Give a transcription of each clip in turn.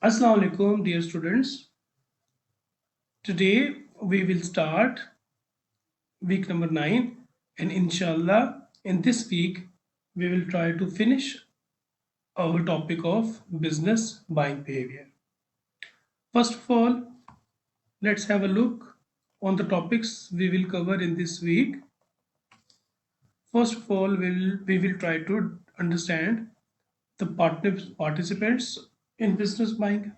Assalamu alaikum, dear students. Today we will start week number 9, and inshallah, in this week we will try to finish our topic of business buying behavior. First of all, let's have a look on the topics we will cover in this week. First of all, we will try to understand the participants in business buying.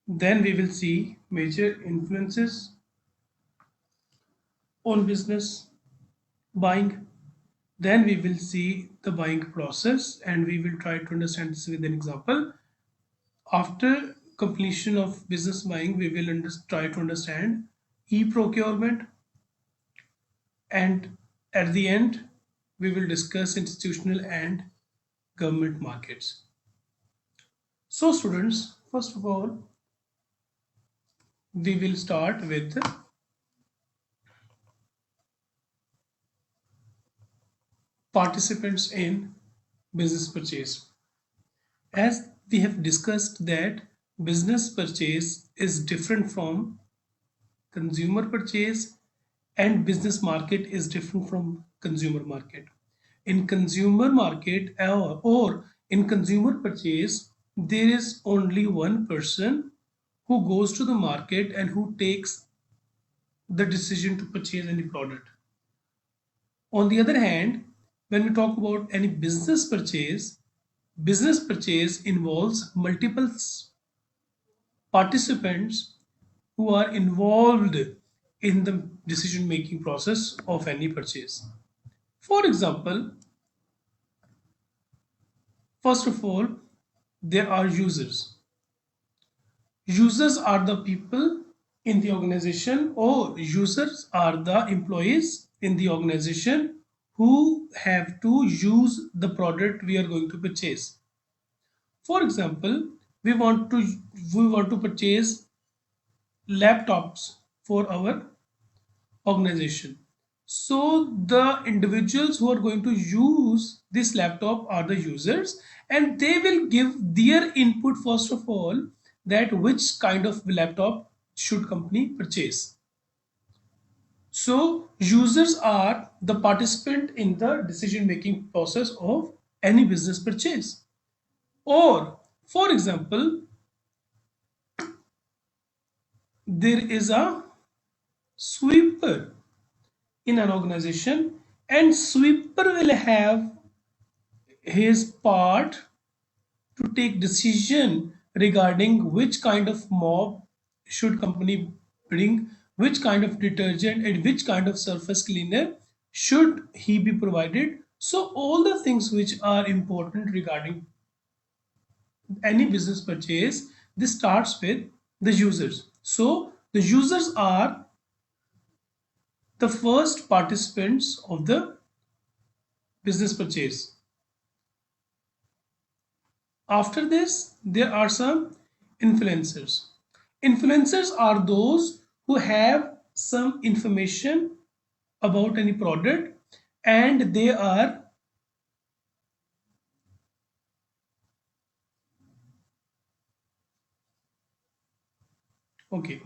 Then we will see major influences on business buying. Then we will see the buying process and we will try to understand this with an example. After completion of business buying, we will try to understand e-procurement, and at the end we will discuss institutional and government markets. So students, first of all, we will start with participants in business purchase. As we have discussed that business purchase is different from consumer purchase and business market is different from consumer market. In consumer market or in consumer purchase, there is only one person who goes to the market and who takes the decision to purchase any product. On the other hand, when we talk about any business purchase involves multiple participants who are involved in the decision making process of any purchase. For example, first of all, there are users. Users are the people in the organization, or users are the employees in the organization who have to use the product we are going to purchase. For example, we want to purchase laptops for our organization. So the individuals who are going to use this laptop are the users, and they will give their input first of all, that which kind of laptop should company purchase. So users are the participant in the decision making process of any business purchase. Or for example, there is a sweeper in an organization, and sweeper will have his part to take decision regarding which kind of mop should company bring, which kind of detergent and which kind of surface cleaner should he be provided. So all the things which are important regarding any business purchase, this starts with the users. So the users are the first participants of the business purchase. After this, there are some influencers. Influencers are those who have some information about any product, and they are okay,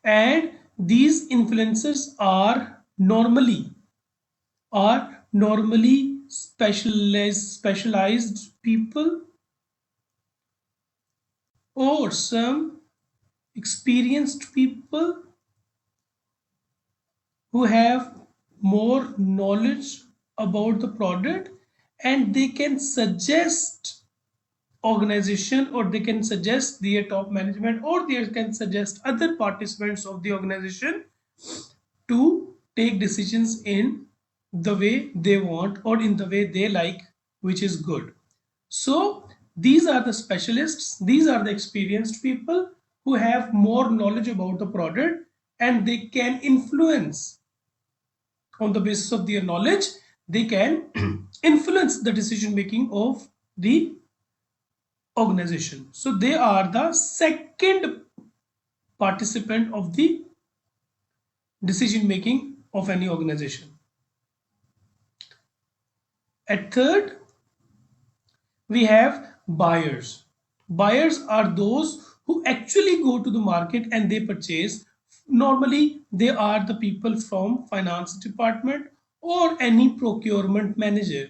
and these influencers are normally specialized people, or some experienced people who have more knowledge about the product, and they can suggest organization, or they can suggest their top management, or they can suggest other participants of the organization to take decisions in the way they want or in the way they like, which is good. So these are the specialists, these are the experienced people who have more knowledge about the product, and they can influence on the basis of their knowledge, they can influence the decision making of the organization. So they are the second participant of the decision making of any organization. At third, we have buyers. Buyers are those who actually go to the market and they purchase. Normally, they are the people from finance department or any procurement manager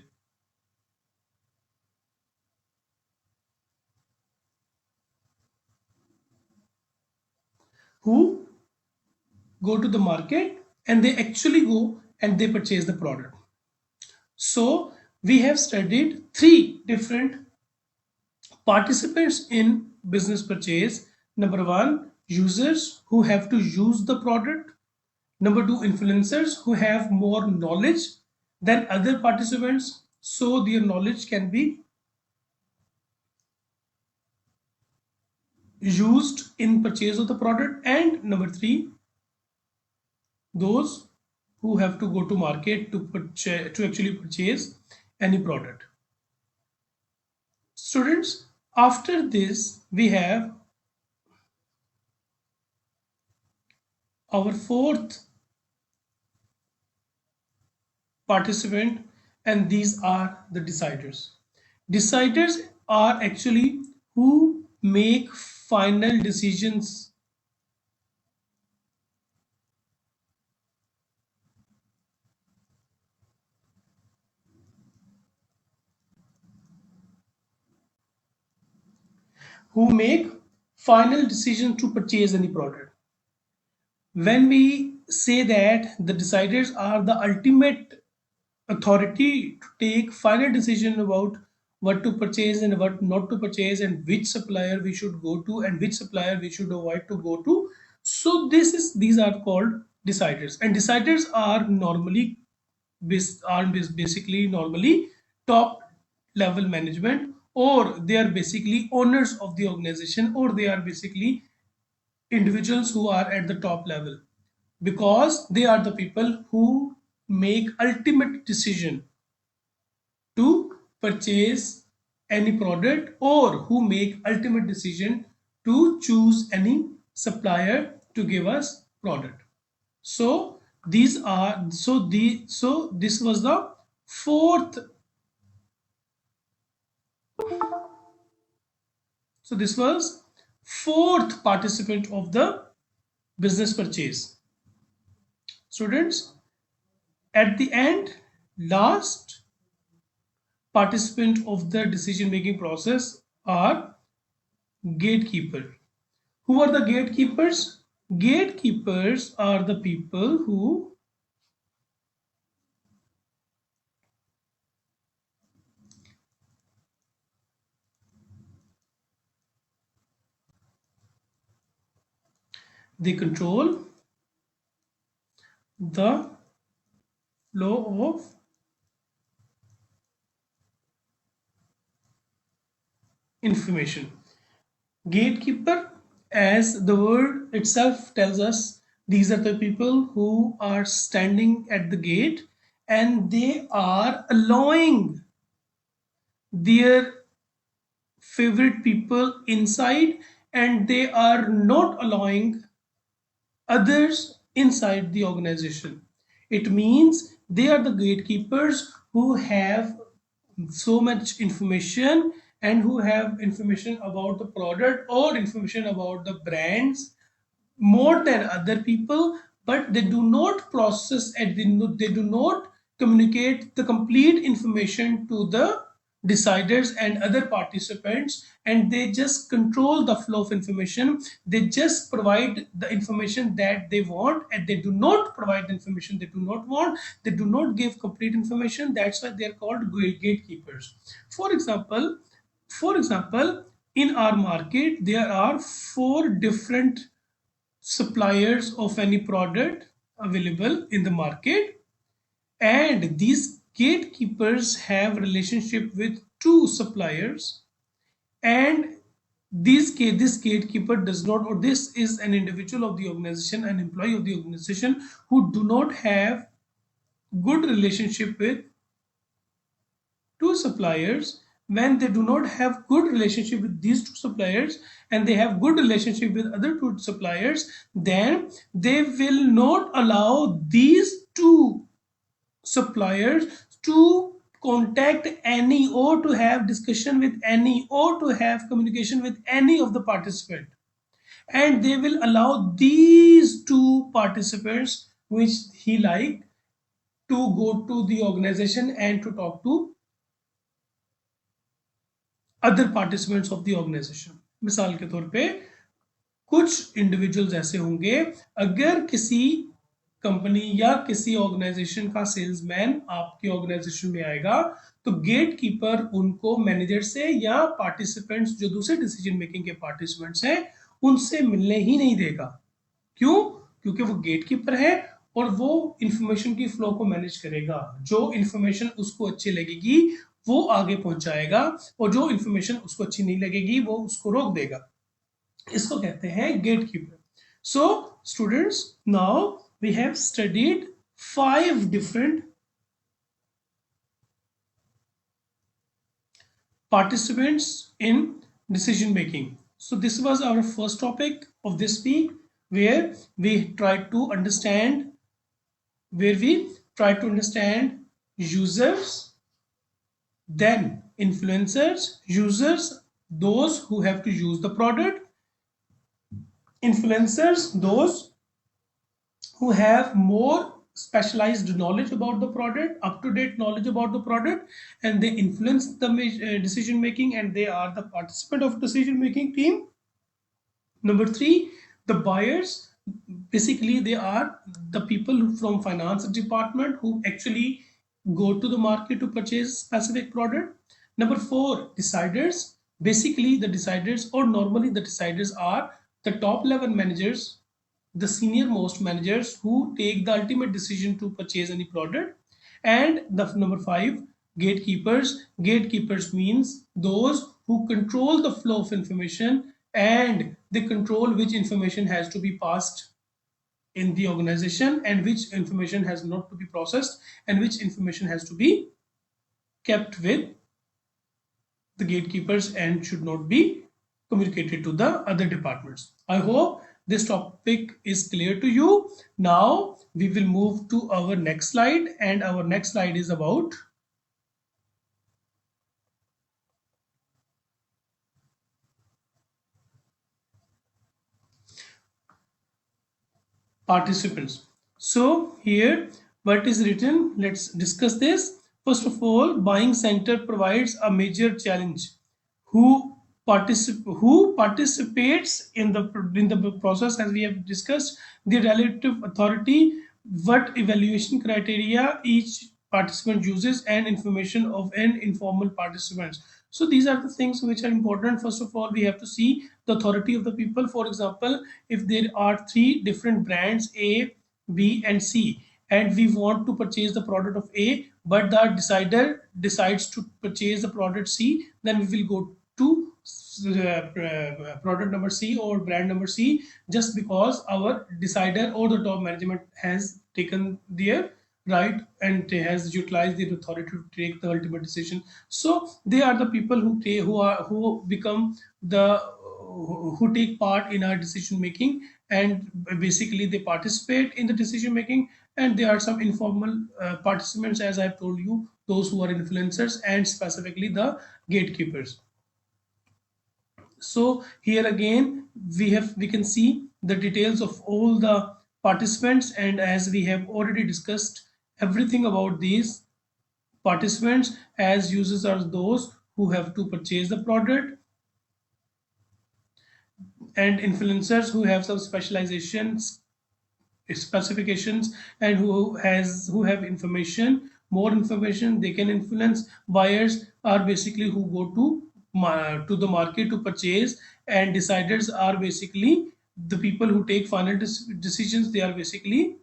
who go to the market and they actually go and they purchase the product. So we have studied three different participants in business purchase. Number one, users who have to use the product. Number two, influencers who have more knowledge than other participants, so their knowledge can be used in purchase of the product. And number three, those who have to go to market to purchase, to actually purchase any product. Students, after this we have our fourth participant, and these are the deciders. Deciders are actually who make final decisions, who make final decision to purchase any product. When we say that the deciders are the ultimate authority to take final decision about what to purchase and what not to purchase, and which supplier we should go to and which supplier we should avoid to go to, so these are called deciders. And deciders are normally basically normally top level management, or they are basically owners of the organization, or they are basically individuals who are at the top level, because they are the people who make ultimate decision to purchase any product, or who make ultimate decision to choose any supplier to give us product. So these are so this was the fourth, so this was fourth participant of the business purchase. Students, at the end, last participant of the decision making process are gatekeeper. Who are the gatekeepers? Gatekeepers are the people who they control the flow of information. Gatekeeper, as the word itself tells us, these are the people who are standing at the gate and they are allowing their favorite people inside, and they are not allowing others inside the organization. It means they are the gatekeepers who have so much information, and who have information about the product or information about the brands more than other people, but they do not process and they do not communicate the complete information to the deciders and other participants, and they just control the flow of information. They just provide the information that they want, and they do not provide the information they do not want. They do not give complete information. That's why they are called gatekeepers. For example, in our market there are four different suppliers of any product available in the market, and these gatekeepers have relationship with two suppliers, and this gatekeeper does not, or this is an individual of the organization, an employee of the organization, who do not have good relationship with two suppliers. When they do not have good relationship with these two suppliers and they have good relationship with other two suppliers, then they will not allow these two suppliers to contact any or to have discussion with any or to have communication with any of the participant, and they will allow these two participants which he like to go to the organization and to talk to other participants of the organisation. मिसाल के तौर पे कुछ individuals ऐसे होंगे, अगर किसी company या किसी ऑर्गेनाइजेशन का सेल्समैन आपकी ऑर्गेनाइजेशन में आएगा तो गेट कीपर उनको मैनेजर से या पार्टिसिपेंट्स जो दूसरे डिसीजन मेकिंग के पार्टिसिपेंट्स हैं उनसे मिलने ही नहीं देगा. क्यों? क्योंकि वो गेट कीपर है और वो इंफॉर्मेशन की फ्लो को मैनेज करेगा. जो इंफॉर्मेशन उसको अच्छी लगेगी वो आगे पहुंचाएगा और जो इंफॉर्मेशन उसको अच्छी नहीं लगेगी वो उसको रोक देगा. इसको कहते हैं gatekeeper. So students, now we have studied 5 different participants in decision making. So this was our first topic of this week, where we tried to understand users, then influencers. Users, those who have to use the product. Influencers, those who have more specialized knowledge about the product, up-to-date knowledge about the product, and they influence the decision making, and they are the participant of decision making team. Number 3, the buyers. Basically they are the people from finance department who actually go to the market to purchase specific product. Number 4, deciders. Basically the deciders, or normally the deciders, are the top level managers, the senior most managers who take the ultimate decision to purchase any product. And the number 5, gatekeepers. Gatekeepers means those who control the flow of information, and they control which information has to be passed in the organization and which information has not to be processed and which information has to be kept with the gatekeepers and should not be communicated to the other departments. I hope this topic is clear to you. Now we will move to our next slide, and our next slide is about participants. So here what is written, let's discuss this. First of all, buying center provides a major challenge. Who participates in the process, as we have discussed, the relative authority, what evaluation criteria each participant uses, and information of an informal participants. So these are the things which are important. First of all, we have to see the authority of the people. For example, if there are 3 different brands A, B and C, and we want to purchase the product of A, but the decider decides to purchase the product C, then we will go to product number C or brand number C, just because our decider or the top management has taken their right and has utilized their authority to take the ultimate decision. So they are the people who become the who take part in our decision making, and basically they participate in the decision making. And there are some informal participants, as I've told you, those who are influencers and specifically the gatekeepers. So here again we can see the details of all the participants, and as we have already discussed everything about these participants, as users are those who have to purchase the product, and influencers who have some specifications and who have information, more information, they can influence. Buyers are basically who go to the market to purchase, and deciders are basically the people who take final decisions. They are basically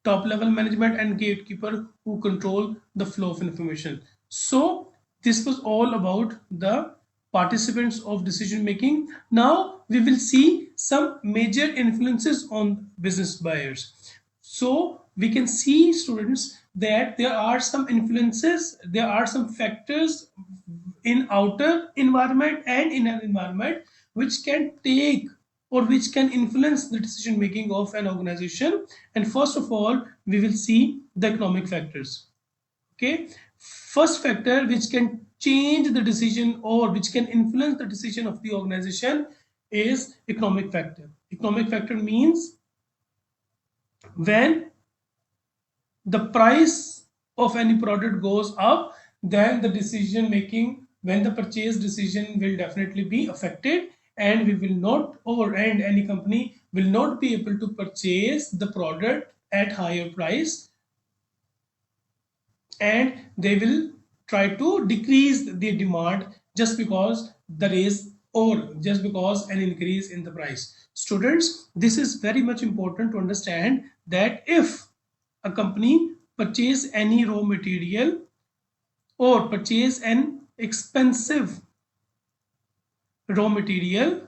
top level management, and gatekeeper who control the flow of information. So this was all about the participants of decision making. Now we will see some major influences on business buyers. So we can see, students, that there are some influences, there are some factors in outer environment and inner environment which can take or which can influence the decision making of an organization. And first of all, we will see the economic factors. Okay, first factor which can change the decision or which can influence the decision of the organization is economic factor. Economic factor means when the price of any product goes up, then the decision making, when the purchase decision will definitely be affected, and we will not, or and any company will not be able to purchase the product at higher price, and they will try to decrease the demand just because there is, or just because an increase in the price. Students, this is very much important to understand that if a company purchase any raw material or purchase an expensive raw material,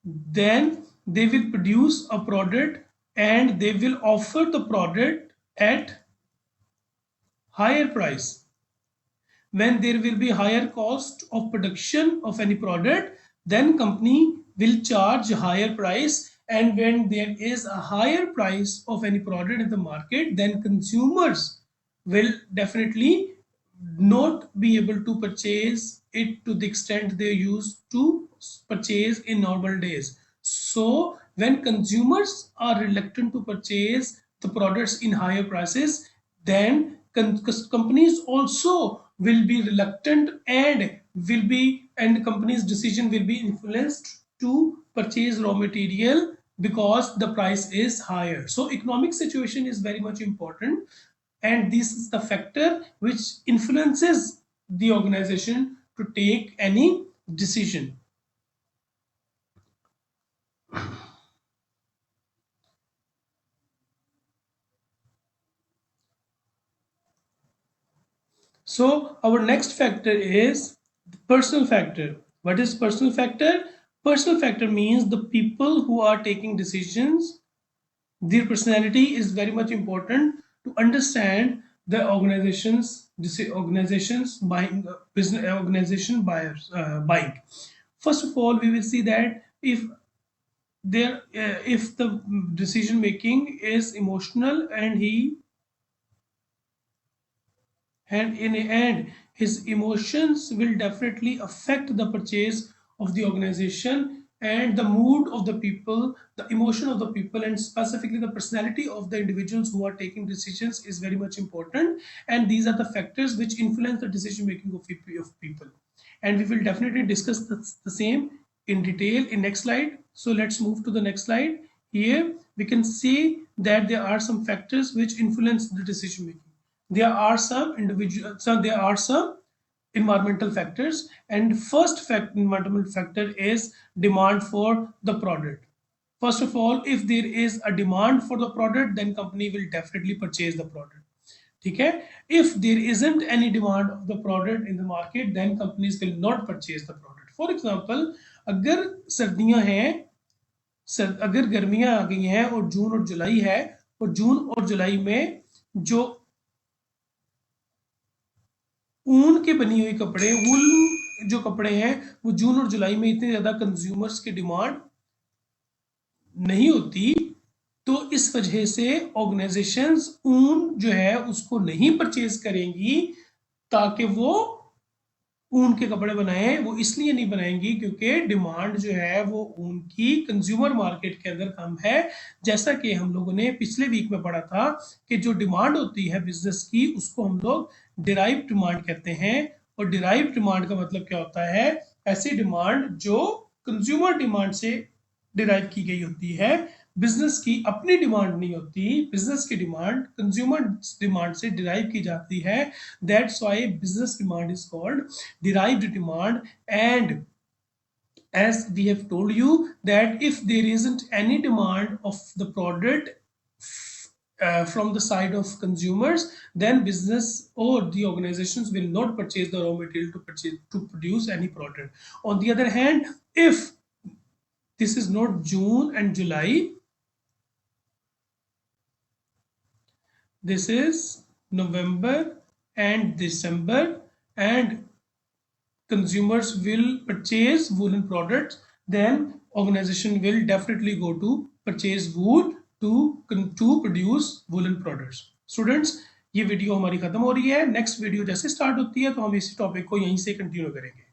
then they will produce a product and they will offer the product at higher price. When there will be higher cost of production of any product, then company will charge higher price, and when there is a higher price of any product in the market, then consumers will definitely not be able to purchase it to the extent they used to purchase in normal days. So when consumers are reluctant to purchase the products in higher prices, then companies also will be reluctant and will be, and companies decision will be influenced to purchase raw material because the price is higher. So economic situation is very much important, and this is the factor which influences the organization to take any decision. So our next factor is the personal factor. What is personal factor? Personal factor means the people who are taking decisions, their personality is very much important to understand the organizations buying, business organization buyers buying. First of all, we will see that if the decision making is emotional, and in the end his emotions will definitely affect the purchase of the organization, and the mood of the people, the emotion of the people, and specifically the personality of the individuals who are taking decisions is very much important, and these are the factors which influence the decision making of people, and we will definitely discuss the same in detail in next slide. So let's move to the next slide. Here we can see that there are some factors which influence the decision making. There are some individual, so there are some environmental factors, and first environmental factor is demand for the product. First of all, if there is a demand for the product, then company will definitely purchase the product. Okay, if there isn't any demand of the product in the market, then companies will not purchase the product. For example, अगर सर्दियां हैं, अगर गर्मियां आ गई हैं और जून और जुलाई है, और जून और जुलाई में जो ऊन के बनी हुई कपड़े, वूल जो कपड़े हैं, वो जून और जुलाई में इतने ज्यादा कंज्यूमर्स की डिमांड नहीं होती, तो इस वजह से ऑर्गेनाइजेशंस ऊन जो है उसको नहीं परचेज करेंगी, ताकि वो ऊन के कपड़े बनाएं। वो इसलिए नहीं बनाएंगी क्योंकि डिमांड जो है वो ऊन की कंज्यूमर मार्केट के अंदर कम है। जैसा कि हम लोगों ने पिछले वीक में पढ़ा था कि जो डिमांड होती है बिजनेस की, उसको हम लोग डिराइव डिमांड कहते हैं। और डिराइव डिमांड का मतलब क्या होता है? ऐसी डिमांड जो कंज्यूमर डिमांड से डिराइव की गई होती है, बिजनेस की अपनी डिमांड नहीं होती। बिजनेस की डिमांड कंज्यूमर डिमांड से डिराइव की जाती है। That's why business demand is called derived demand. And as we have told you that if there isn't any demand of the product from the side of consumers, then business or the organizations will not purchase the raw material to produce any product. On the other hand, if this is not June and July, this is November and December, and consumers will purchase woolen products, then organization will definitely go to purchase wool to produce woolen products. Students, ये video हमारी खत्म हो रही है। Next video जैसे start होती है तो हम इसी टॉपिक को यहीं से कंटिन्यू करेंगे।